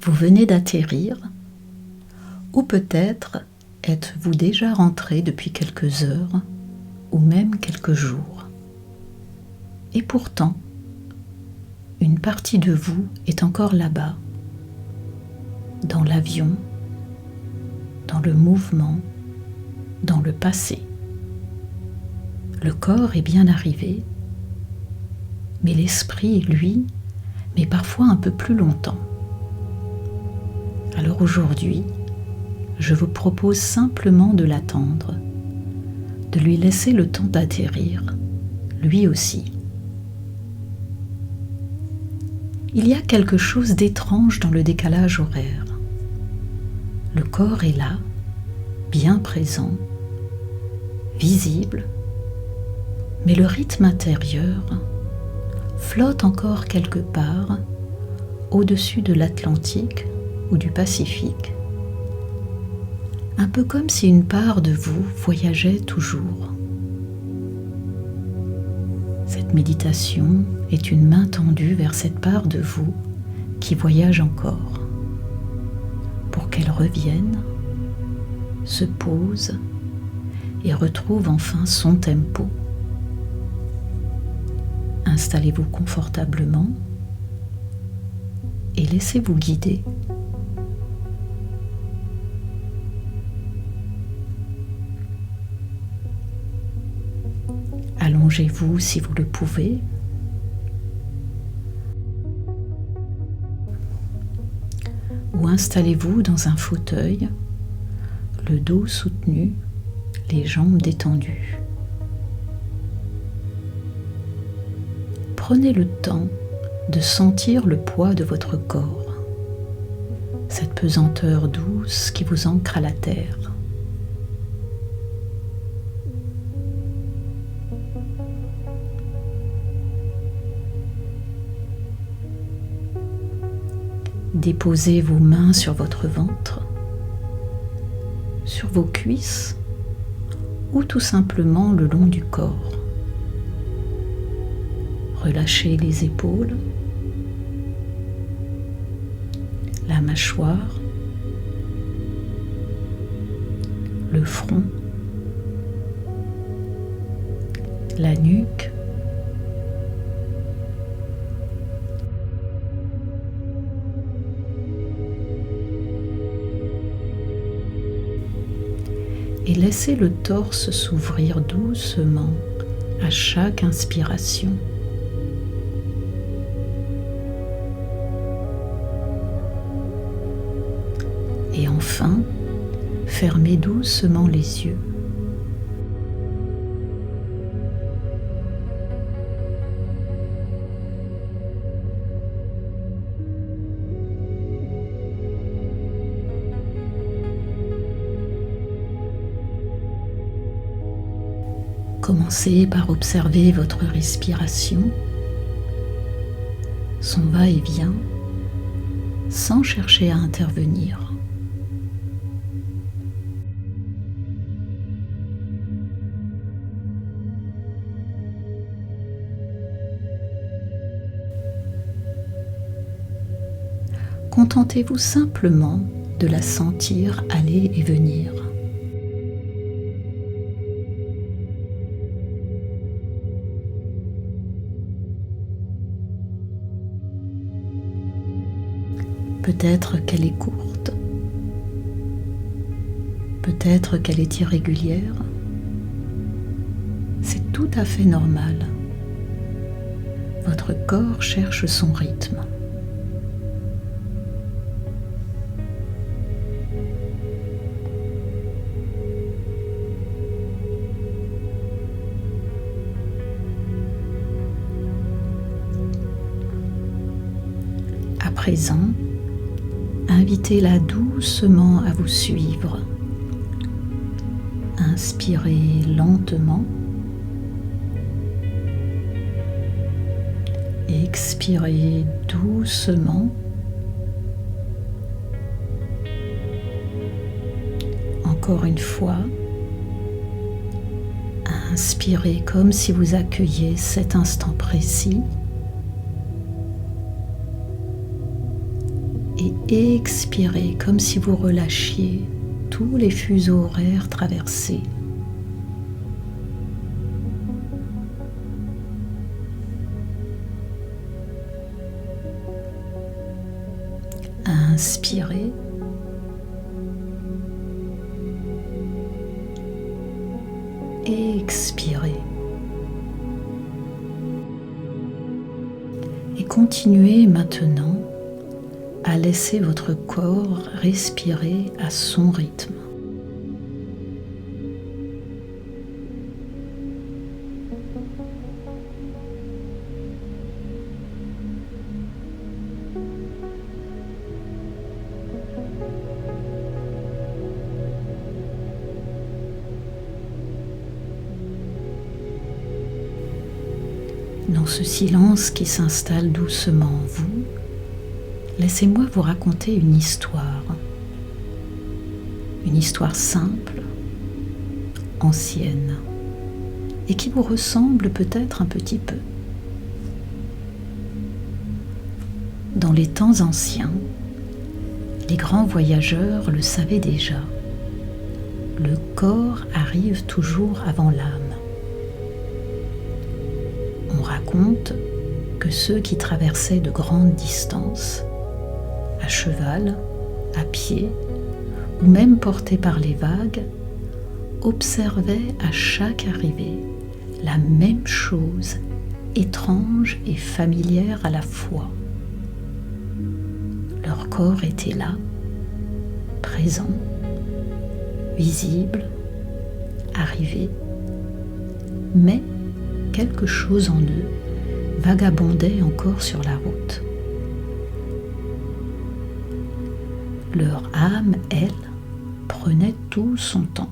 Vous venez d'atterrir, ou peut-être êtes-vous déjà rentré depuis quelques heures, ou même quelques jours. Et pourtant, une partie de vous est encore là-bas, dans l'avion, dans le mouvement, dans le passé. Le corps est bien arrivé, mais l'esprit, lui, met parfois un peu plus longtemps. Alors aujourd'hui, je vous propose simplement de l'attendre, de lui laisser le temps d'atterrir, lui aussi. Il y a quelque chose d'étrange dans le décalage horaire. Le corps est là, bien présent, visible, mais le rythme intérieur flotte encore quelque part au-dessus de l'Atlantique ou du Pacifique. Un peu comme si une part de vous voyageait toujours. Cette méditation est une main tendue vers cette part de vous qui voyage encore, pour qu'elle revienne, se pose et retrouve enfin son tempo. Installez-vous confortablement et laissez-vous guider. Allongez-vous si vous le pouvez. Ou installez-vous dans un fauteuil, le dos soutenu, les jambes détendues. Prenez le temps de sentir le poids de votre corps, cette pesanteur douce qui vous ancre à la terre. Déposez vos mains sur votre ventre, sur vos cuisses ou tout simplement le long du corps. Relâchez les épaules, la mâchoire, le front, la nuque, et laissez le torse s'ouvrir doucement à chaque inspiration. Et enfin, fermez doucement les yeux. Commencez par observer votre respiration, son va-et-vient, sans chercher à intervenir. Contentez-vous simplement de la sentir aller et venir. Peut-être qu'elle est courte, peut-être qu'elle est irrégulière. C'est tout à fait normal. Votre corps cherche son rythme. À présent, invitez-la doucement à vous suivre. Inspirez lentement. Expirez doucement. Encore une fois, inspirez comme si vous accueilliez cet instant précis. et expirez comme si vous relâchiez tous les fuseaux horaires traversés. Inspirez. Expirez. Et continuez maintenant à laisser votre corps respirer à son rythme. Dans ce silence qui s'installe doucement en vous, laissez-moi vous raconter une histoire simple, ancienne, et qui vous ressemble peut-être un petit peu. Dans les temps anciens, les grands voyageurs le savaient déjà. Le corps arrive toujours avant l'âme. On raconte que ceux qui traversaient de grandes distances, à cheval, à pied, ou même portés par les vagues, observaient à chaque arrivée la même chose, étrange et familière à la fois. Leur corps était là, présent, visible, arrivé, mais quelque chose en eux vagabondait encore sur la route. Leur âme, elle, prenait tout son temps.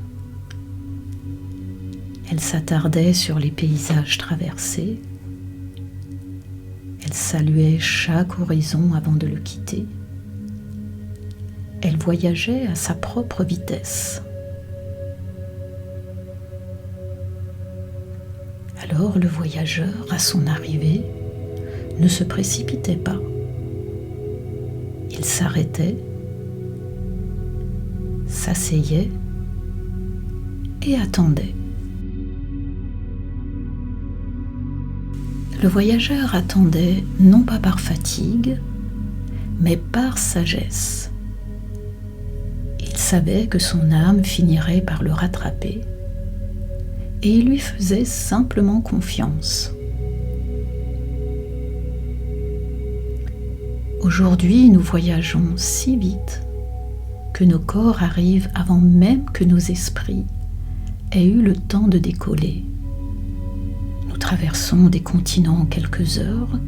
Elle s'attardait sur les paysages traversés. Elle saluait chaque horizon avant de le quitter. Elle voyageait à sa propre vitesse. Alors le voyageur, à son arrivée, ne se précipitait pas. Il s'arrêtait, s'asseyait et attendait. Le voyageur attendait non pas par fatigue, mais par sagesse. Il savait que son âme finirait par le rattraper et il lui faisait simplement confiance. Aujourd'hui, nous voyageons si vite que nos corps arrivent avant même que nos esprits aient eu le temps de décoller. Nous traversons des continents en quelques heures,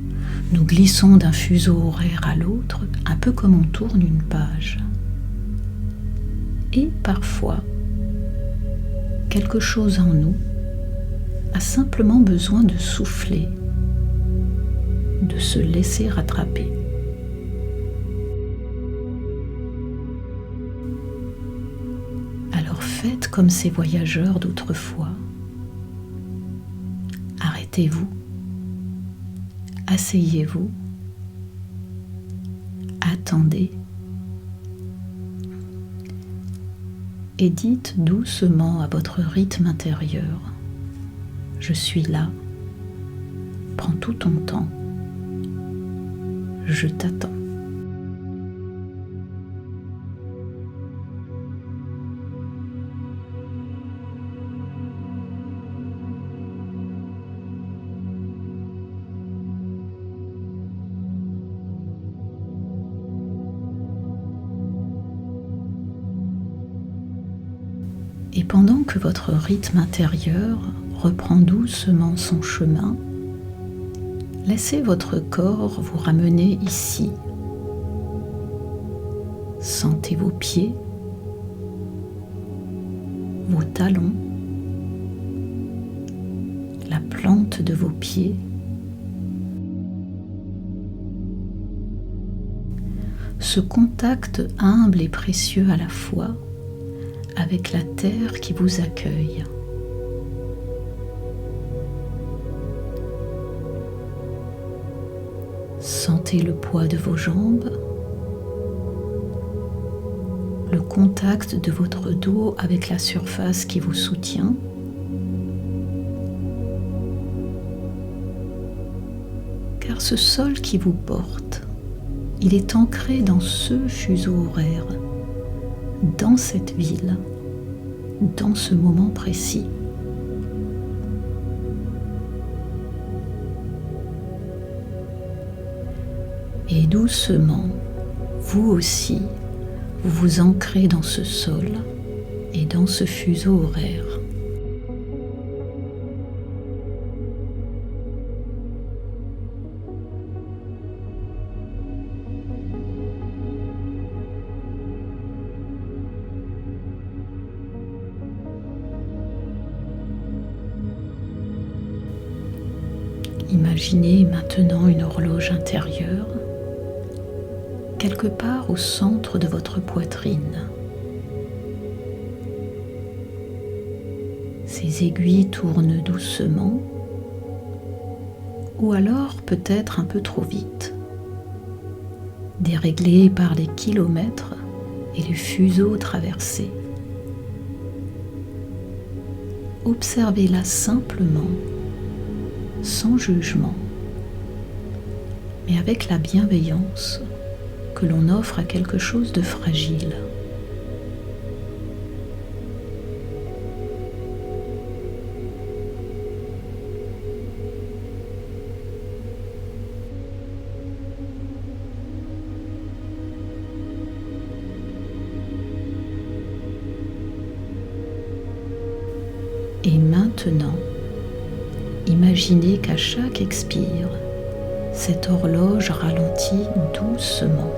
nous glissons d'un fuseau horaire à l'autre, un peu comme on tourne une page. Et parfois, quelque chose en nous a simplement besoin de souffler, de se laisser rattraper. Alors faites comme ces voyageurs d'autrefois. Arrêtez-vous, asseyez-vous, attendez et dites doucement à votre rythme intérieur: je suis là, prends tout ton temps, je t'attends. Et pendant que votre rythme intérieur reprend doucement son chemin, laissez votre corps vous ramener ici. Sentez vos pieds, vos talons, la plante de vos pieds. Ce contact humble et précieux à la fois avec la terre qui vous accueille. Sentez le poids de vos jambes, le contact de votre dos avec la surface qui vous soutient. Car ce sol qui vous porte, il est ancré dans ce fuseau horaire, dans cette ville, dans ce moment précis. Et doucement, vous aussi, vous vous ancrez dans ce sol et dans ce fuseau horaire. Imaginez maintenant une horloge intérieure quelque part au centre de votre poitrine. Ces aiguilles tournent doucement ou alors peut-être un peu trop vite, déréglées par les kilomètres et les fuseaux traversés. Observez-la simplement, sans jugement, mais avec la bienveillance que l'on offre à quelque chose de fragile. Et maintenant, imaginez qu'à chaque expire, cette horloge ralentit doucement.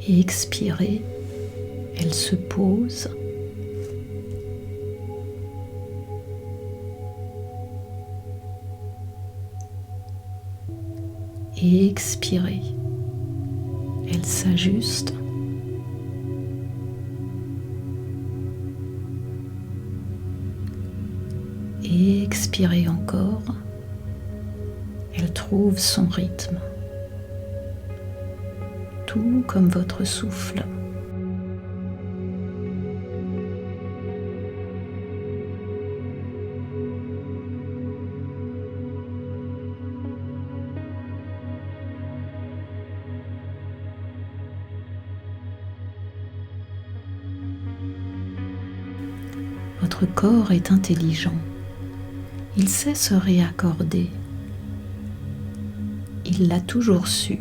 Et expirez, elle se pose. Et expirez, elle s'ajuste. Et expirez encore, elle trouve son rythme. Tout comme votre souffle. Votre corps est intelligent. Il sait se réaccorder. Il l'a toujours su.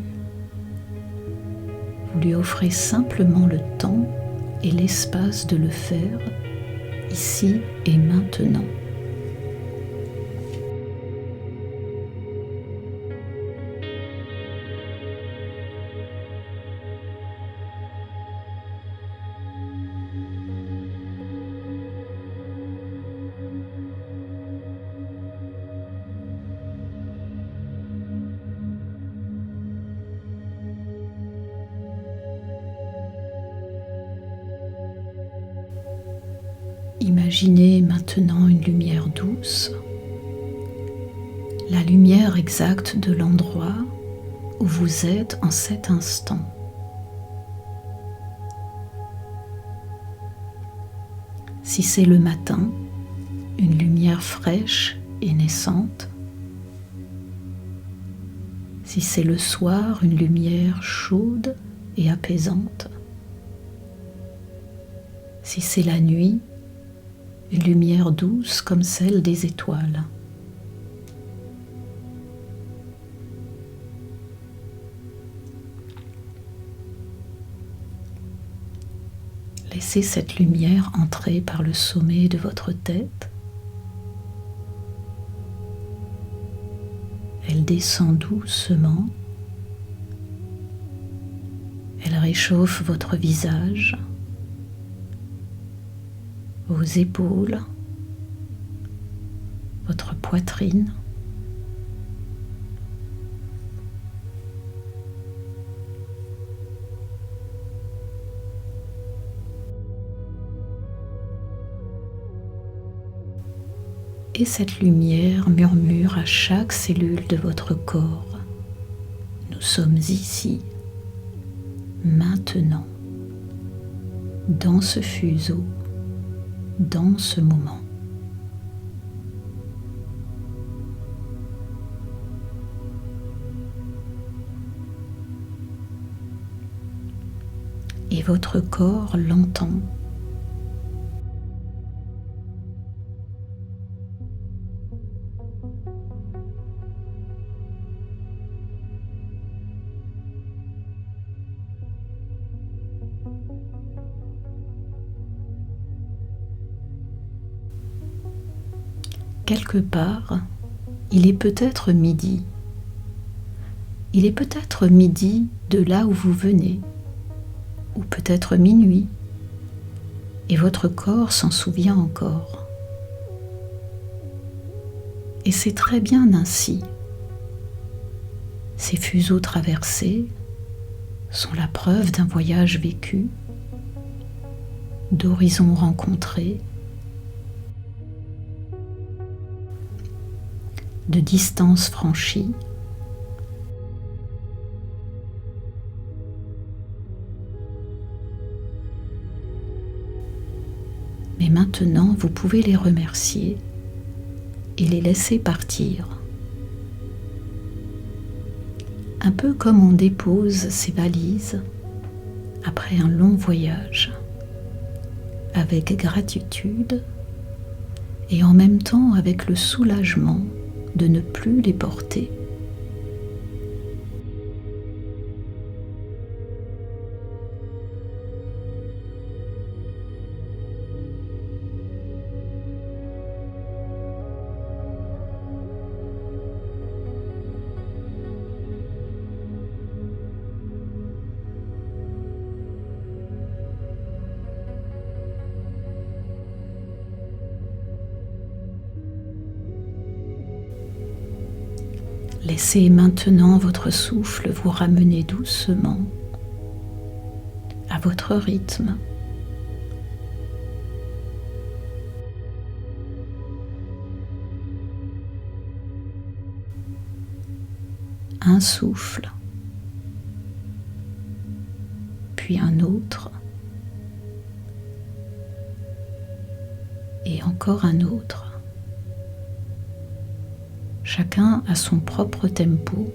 Vous lui offrez simplement le temps et l'espace de le faire, ici et maintenant. Imaginez maintenant une lumière douce, la lumière exacte de l'endroit où vous êtes en cet instant. Si c'est le matin, une lumière fraîche et naissante. Si c'est le soir, une lumière chaude et apaisante. Si c'est la nuit, une lumière douce comme celle des étoiles. Laissez cette lumière entrer par le sommet de votre tête. Elle descend doucement réchauffe votre visage, vos épaules, votre poitrine. Et cette lumière murmure à chaque cellule de votre corps. Nous sommes ici, maintenant, dans ce fuseau, dans ce moment. Et votre corps l'entend. Quelque part, il est peut-être midi. Il est peut-être midi de là où vous venez, ou peut-être minuit, et votre corps s'en souvient encore. Et c'est très bien ainsi. Ces fuseaux traversés sont la preuve d'un voyage vécu, d'horizons rencontrés, de distances franchies. Mais maintenant, vous pouvez les remercier et les laisser partir. Un peu comme on dépose ses valises après un long voyage, avec gratitude et en même temps avec le soulagement de ne plus les porter. Laissez maintenant votre souffle vous ramener doucement à votre rythme. Un souffle, puis un autre, et encore un autre. Chacun a son propre tempo.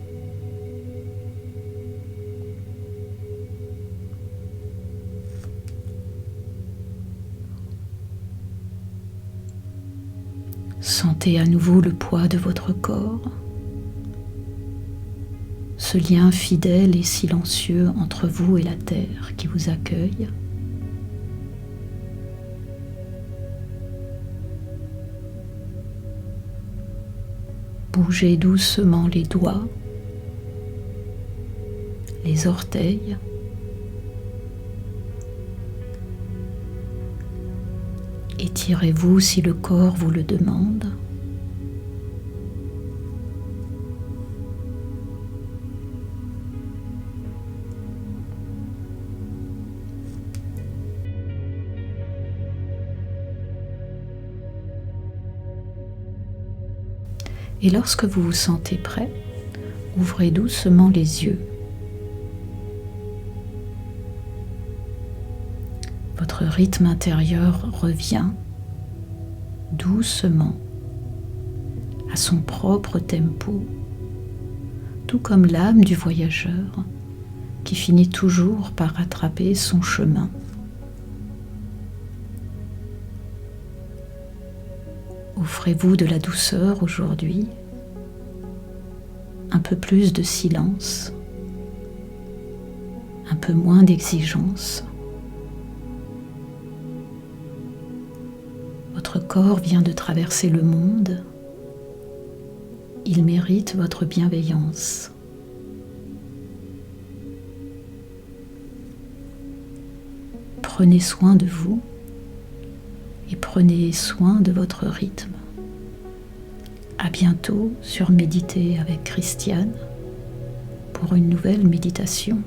Sentez à nouveau le poids de votre corps, ce lien fidèle et silencieux entre vous et la terre qui vous accueille. Bougez doucement les doigts, les orteils, étirez-vous si le corps vous le demande. Et lorsque vous vous sentez prêt, ouvrez doucement les yeux. Votre rythme intérieur revient doucement à son propre tempo, tout comme l'âme du voyageur qui finit toujours par rattraper son chemin. Offrez-vous de la douceur aujourd'hui, un peu plus de silence, un peu moins d'exigence. Votre corps vient de traverser le monde, il mérite votre bienveillance. Prenez soin de vous et prenez soin de votre rythme. À bientôt sur Méditer avec Christiane pour une nouvelle méditation.